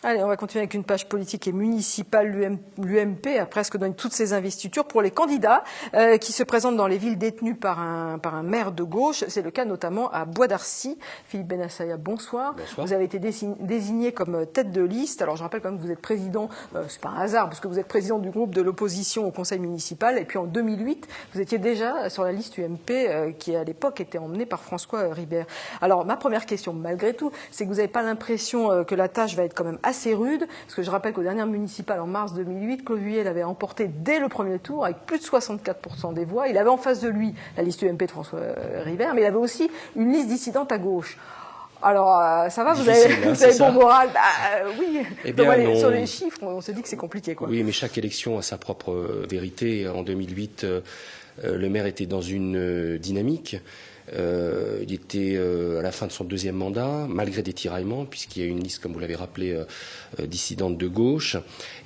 Allez, on va continuer avec une page politique et municipale. L'UMP a presque donné toutes ses investitures pour les candidats qui se présentent dans les villes détenues par un maire de gauche. C'est le cas notamment à Bois d'Arcy. Philippe Bennassaya, bonsoir. Bonsoir. Vous avez été désigné comme tête de liste. Alors je rappelle quand même que vous êtes président, c'est pas un hasard, parce que vous êtes président du groupe de l'opposition au conseil municipal. Et puis en 2008, vous étiez déjà sur la liste UMP qui à l'époque était emmenée par François Ribert. Alors ma première question, malgré tout, c'est que vous n'avez pas l'impression que la tâche va être quand même assez rude, parce que je rappelle qu'aux dernières municipales en mars 2008, Claude Vuillet l'avait emporté dès le premier tour avec plus de 64% des voix. Il avait en face de lui la liste UMP de François Ribert, mais il avait aussi une liste dissidente à gauche. Alors, ça va, vous avez bon moral? Oui, eh bien, sur les chiffres, on se dit que c'est compliqué, quoi. Oui, mais chaque élection a sa propre vérité. En 2008, le maire était dans une dynamique. Il était à la fin de son deuxième mandat, malgré des tiraillements, puisqu'il y a une liste, comme vous l'avez rappelé, dissidente de gauche.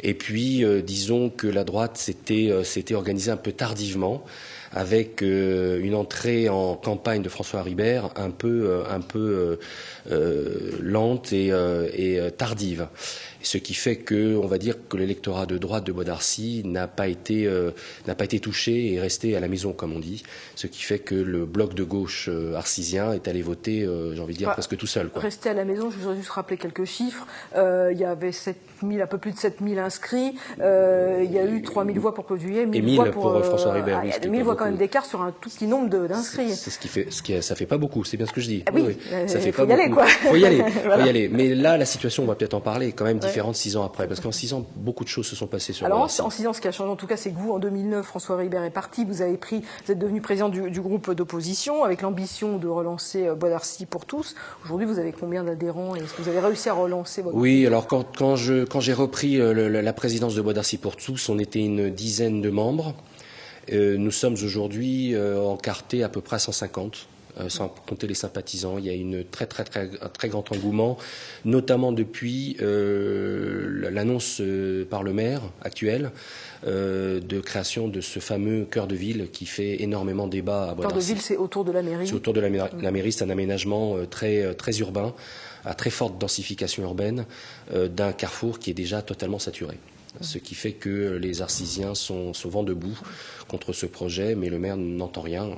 Et puis, disons que la droite s'était organisée un peu tardivement, avec une entrée en campagne de François Ribert un peu lente et tardive. Ce qui fait que, on va dire que l'électorat de droite de Bois d'Arcy n'a pas été touché et est resté à la maison, comme on dit. Ce qui fait que le bloc de gauche arcysien est allé voter, j'ai envie de dire, presque tout seul, quoi. Rester à la maison, je voudrais juste rappeler quelques chiffres. Il y avait 7000, un peu plus de 7000 inscrits. Il y a eu 3000 voix pour Claude Vuillet, 1000 voix pour François Ribert. Il y a 1000 voix quand même d'écart sur un tout petit nombre d'inscrits. C'est ça fait pas beaucoup, c'est bien ce que je dis. Ah oui, ça fait faut pas y aller, quoi. Faut y aller, Voilà. faut y aller. Mais là, la situation, on va peut-être en parler, est quand même différente 6 ans après, parce qu'en 6 ans, beaucoup de choses se sont passées sur. Alors en 6 ans, ce qui a changé, en tout cas, c'est que vous, en 2009, François Ribert est parti. Vous êtes devenu président du groupe d'opposition avec l'ambition de relancer Bois d'Arcy pour tous. Aujourd'hui, vous avez combien d'adhérents et est-ce que vous avez réussi à relancer votre Oui, alors quand j'ai repris la présidence de Bois d'Arcy pour tous, on était une dizaine de membres. Nous sommes aujourd'hui encartés à peu près à 150. Sans compter les sympathisants. Il y a un très grand engouement, notamment depuis l'annonce par le maire actuel de création de ce fameux cœur de ville qui fait énormément débat à Bois d'Arcy. Cœur de ville, c'est autour de la mairie. C'est autour de la mairie, c'est un aménagement très urbain, à très forte densification urbaine, d'un carrefour qui est déjà totalement saturé. Ce qui fait que les Arcysiens sont vent debout contre ce projet, mais le maire n'entend rien.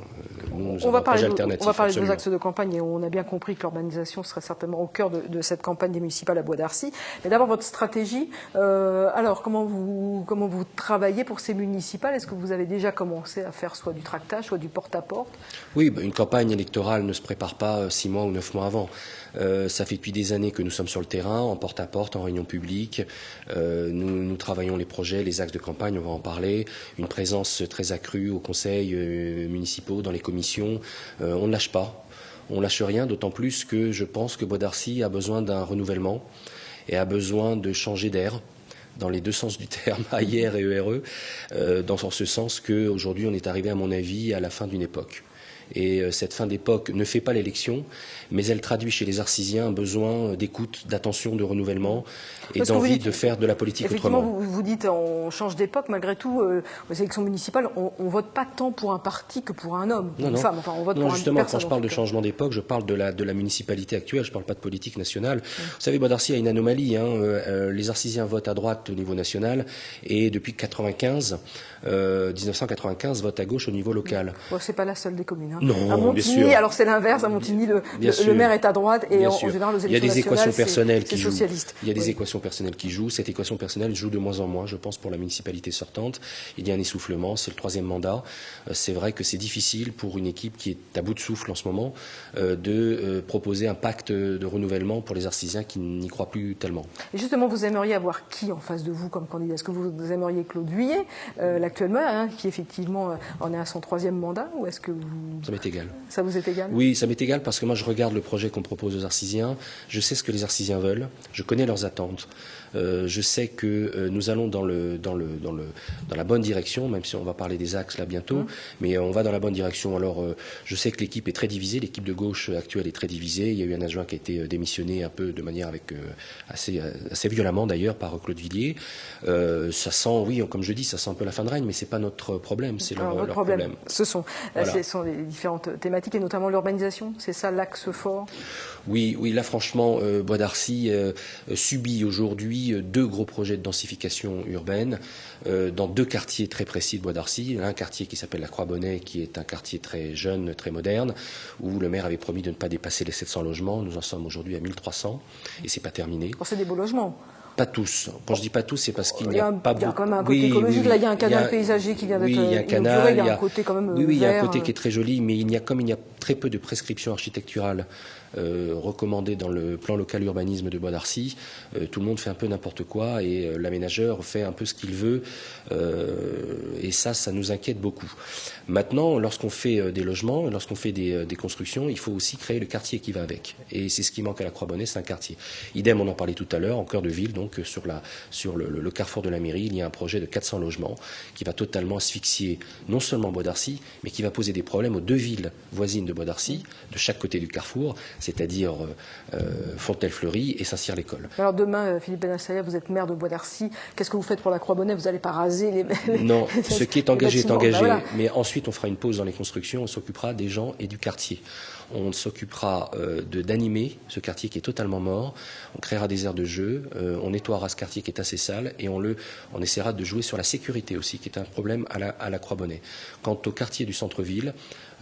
Nous on va parler de vos axes de campagne et on a bien compris que l'urbanisation serait certainement au cœur de cette campagne des municipales à Bois d'Arcy. Mais d'abord, votre stratégie. Alors, comment vous travaillez pour ces municipales? Est-ce que vous avez déjà commencé à faire soit du tractage, soit du porte-à-porte? Oui, une campagne électorale ne se prépare pas 6 mois ou 9 mois avant. Ça fait depuis des années que nous sommes sur le terrain, en porte-à-porte, en réunion publique. Nous travaillons les projets, les axes de campagne, on va en parler. Une présence très accrue aux conseils municipaux, dans les commissions. On ne lâche pas. On ne lâche rien, d'autant plus que je pense que Bois d'Arcy a besoin d'un renouvellement et a besoin de changer d'air, dans les deux sens du terme, AIR et ERE, dans ce sens qu'aujourd'hui on est arrivé, à mon avis, à la fin d'une époque. Et cette fin d'époque ne fait pas l'élection, mais elle traduit chez les Arcysiens un besoin d'écoute, d'attention, de renouvellement et d'envie de faire de la politique autrement. Effectivement, vous dites on change d'époque, malgré tout, aux élections municipales, on vote pas tant pour un parti que pour un homme, une femme. Enfin, on vote pour justement, une personne. Quand je parle de changement d'époque, je parle de la municipalité actuelle, je ne parle pas de politique nationale. Vous savez, Bois d'Arcy a une anomalie. Les Arcysiens votent à droite au niveau national et depuis 1995, votent à gauche au niveau local. Bon, c'est pas la seule des communes. Non, à Montigny, bien sûr. alors c'est l'inverse. À Montigny, le maire est à droite et en général, aux élections nationales, c'est socialiste. Il y a des équations personnelles qui jouent. Cette équation personnelle joue de moins en moins, je pense, pour la municipalité sortante. Il y a un essoufflement, c'est le 3e mandat. C'est vrai que c'est difficile pour une équipe qui est à bout de souffle en ce moment de proposer un pacte de renouvellement pour les Arcysiens qui n'y croient plus tellement. Et justement, vous aimeriez avoir qui en face de vous comme candidat? Est-ce que vous aimeriez Claude Vuillet, l'actuel maire, qui effectivement en est à son 3e mandat, ou est-ce que vous... Ça m'est égal. Ça vous est égal? Oui, ça m'est égal parce que moi je regarde le projet qu'on propose aux Arcysiens, je sais ce que les Arcysiens veulent, je connais leurs attentes, je sais que nous allons dans la bonne direction, même si on va parler des axes là bientôt, mais on va dans la bonne direction. Alors je sais que l'équipe est très divisée, l'équipe de gauche actuelle est très divisée, il y a eu un adjoint qui a été démissionné un peu de manière assez violemment d'ailleurs par Claude Vuillet. Ça sent, oui, comme je dis, ça sent un peu la fin de règne, mais c'est pas notre problème, c'est leur problème. Ce sont les différentes thématiques, et notamment l'urbanisation. C'est ça l'axe fort? Oui, là franchement, Bois d'Arcy subit aujourd'hui 2 gros projets de densification urbaine dans 2 quartiers très précis de Bois d'Arcy. Un quartier qui s'appelle la Croix-Bonnet, qui est un quartier très jeune, très moderne, où le maire avait promis de ne pas dépasser les 700 logements. Nous en sommes aujourd'hui à 1300 et c'est pas terminé. C'est des beaux logements. Pas tous. Quand je dis pas tous, c'est parce qu'il n'y a pas beaucoup. Il y a quand même un côté écologique. Là, il y a un canal paysager qui vient d'être inauguré. Il y a un côté quand même il y a un vert. côté qui est très joli, mais il y a très peu de prescriptions architecturales recommandées dans le plan local urbanisme de Bois d'Arcy. Tout le monde fait un peu n'importe quoi et l'aménageur fait un peu ce qu'il veut. Et ça nous inquiète beaucoup. Maintenant, lorsqu'on fait des logements, lorsqu'on fait des constructions, il faut aussi créer le quartier qui va avec. Et c'est ce qui manque à la Croix-Bonnet, c'est un quartier. Idem, on en parlait tout à l'heure, en cœur de ville, donc sur le carrefour de la mairie, il y a un projet de 400 logements qui va totalement asphyxier non seulement Bois d'Arcy, mais qui va poser des problèmes aux 2 villes voisines de Bois d'Arcy, de chaque côté du carrefour, c'est-à-dire Fontenay-le-Fleury et Saint-Cyr-l'École. Alors demain, Philippe Bennassaya, vous êtes maire de Bois d'Arcy. Qu'est-ce que vous faites pour la Croix-Bonnet? Vous n'allez pas raser les Non, ce qui est engagé est engagé. Voilà. Mais ensuite, on fera une pause dans les constructions, on s'occupera des gens et du quartier. On s'occupera d'animer ce quartier qui est totalement mort. On créera des aires de jeu, on nettoiera ce quartier qui est assez sale et on essaiera de jouer sur la sécurité aussi, qui est un problème à la Croix-Bonnet. Quant au quartier du centre-ville,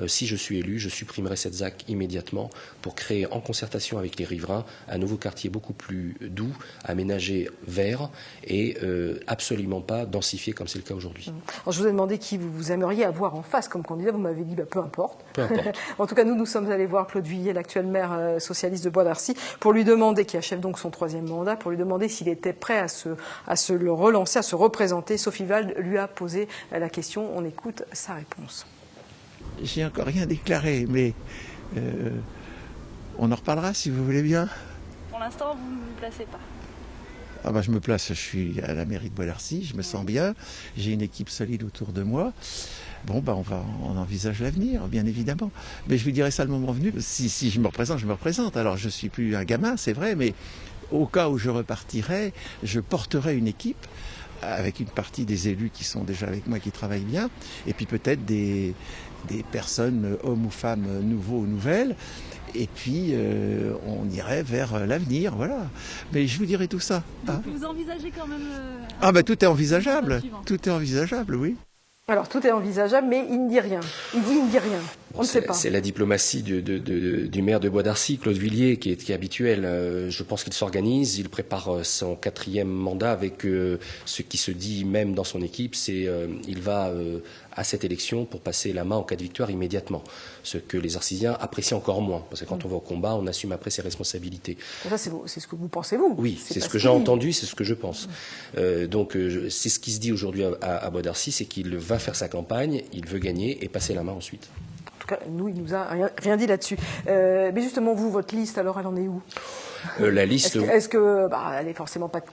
si je suis élu, je supprimerai cette ZAC immédiatement pour créer, en concertation avec les riverains, un nouveau quartier beaucoup plus doux, aménagé vert et absolument pas densifié comme c'est le cas aujourd'hui. Alors, je vous ai demandé qui vous aimeriez avoir en face comme candidat. Vous m'avez dit peu importe. Peu importe. En tout cas, nous sommes allés voir Claude Vuillet, l'actuel maire socialiste de Bois d'Arcy, pour lui demander, qui achève donc son 3e mandat, pour lui demander s'il était prêt à se le relancer, à se représenter. Sophie Wald lui a posé la question. On écoute sa réponse. J'ai encore rien déclaré, mais on en reparlera si vous voulez bien. Pour l'instant, vous ne vous placez pas. Ah bah, je me place, je suis à la mairie de Bois d'Arcy, je me sens bien, j'ai une équipe solide autour de moi. Bon, bah on envisage l'avenir, bien évidemment. Mais je vous dirai ça le moment venu. Si je me représente, je me représente. Alors je suis plus un gamin, c'est vrai, mais au cas où je repartirai, je porterai une équipe avec une partie des élus qui sont déjà avec moi, qui travaillent bien, et puis peut-être des personnes, hommes ou femmes, nouveaux ou nouvelles. Et puis, on irait vers l'avenir, voilà. Mais je vous dirai tout ça. Hein. Vous envisagez quand même... Ah ben tout est envisageable, tout est envisageable, oui. Alors, tout est envisageable, mais il ne dit rien. Il ne dit rien. On ne sait pas. C'est la diplomatie du maire de Bois d'Arcy, Claude Vuillet, qui est habituel. Je pense qu'il s'organise, il prépare son 4e mandat avec ce qui se dit même dans son équipe, c'est il va à cette élection pour passer la main en cas de victoire immédiatement. Ce que les Arcysiens apprécient encore moins, parce que quand on va au combat, on assume après ses responsabilités. Ça, c'est ce que vous pensez, vous? Oui, c'est ce que j'ai entendu, c'est ce que je pense. Donc, c'est ce qui se dit aujourd'hui à Bois d'Arcy, c'est qu'il va faire sa campagne, il veut gagner et passer la main ensuite. En tout cas, nous, il nous a rien dit là-dessus. Mais justement, vous, votre liste, alors, elle en est où? La liste... Est-ce que elle n'est forcément pas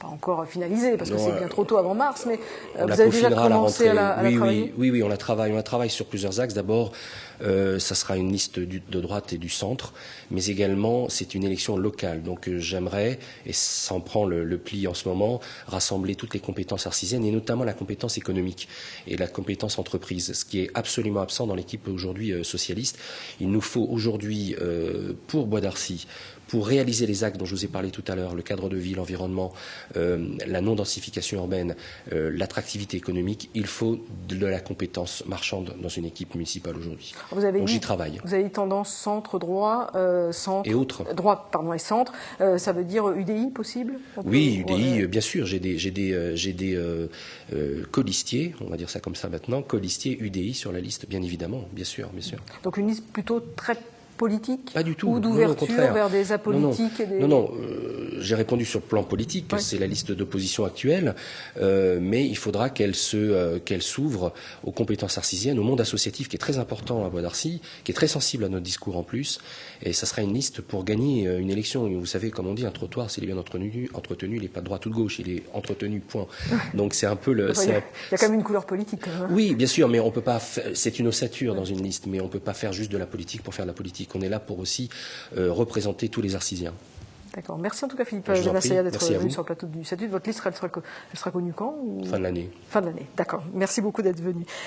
encore finalisée, parce que c'est bien trop tôt avant mars, mais vous avez déjà commencé à la travailler? Oui, on la travaille. On la travaille sur plusieurs axes. D'abord, ça sera une liste de droite et du centre, mais également, c'est une élection locale. Donc, j'aimerais, et ça en prend le pli en ce moment, rassembler toutes les compétences arcysiennes, et notamment la compétence économique et la compétence entreprise, ce qui est absolument absent dans l'équipe aujourd'hui socialiste. Il nous faut aujourd'hui, pour Bois d'Arcy, pour réaliser les actes dont je vous ai parlé tout à l'heure, le cadre de vie, l'environnement, la non-densification urbaine, l'attractivité économique, il faut de la compétence marchande dans une équipe municipale aujourd'hui. Donc j'y travaille. Vous avez tendance centre-droit, centre... Et autres. Droite, pardon, et centre. Ça veut dire UDI possible? Oui, UDI, bien sûr. J'ai des colistiers, on va dire ça comme ça maintenant, colistiers UDI sur la liste, bien évidemment, bien sûr. Donc une liste plutôt très politique? Pas du tout. Ou d'ouverture vers des apolitiques? Non, j'ai répondu sur le plan politique, que c'est la liste d'opposition actuelle, mais il faudra qu'elle s'ouvre aux compétences arcysiennes, au monde associatif qui est très important à Bois d'Arcy, qui est très sensible à notre discours en plus, et ça sera une liste pour gagner une élection. Vous savez, comme on dit, un trottoir, s'il est bien entretenu, il n'est pas de droite ou de gauche, il est entretenu, point. Donc c'est un peu le... Il y a quand même une couleur politique, quand même. Oui, bien sûr, mais on peut pas... C'est une ossature dans une liste, mais on ne peut pas faire juste de la politique pour faire de la politique. On est là pour aussi représenter tous les Arcysiens. D'accord. Merci en tout cas Philippe Bennassaya d'être venu sur le plateau du Statut. Votre liste, elle sera connue quand? Fin de l'année. Fin de l'année, d'accord. Merci beaucoup d'être venu.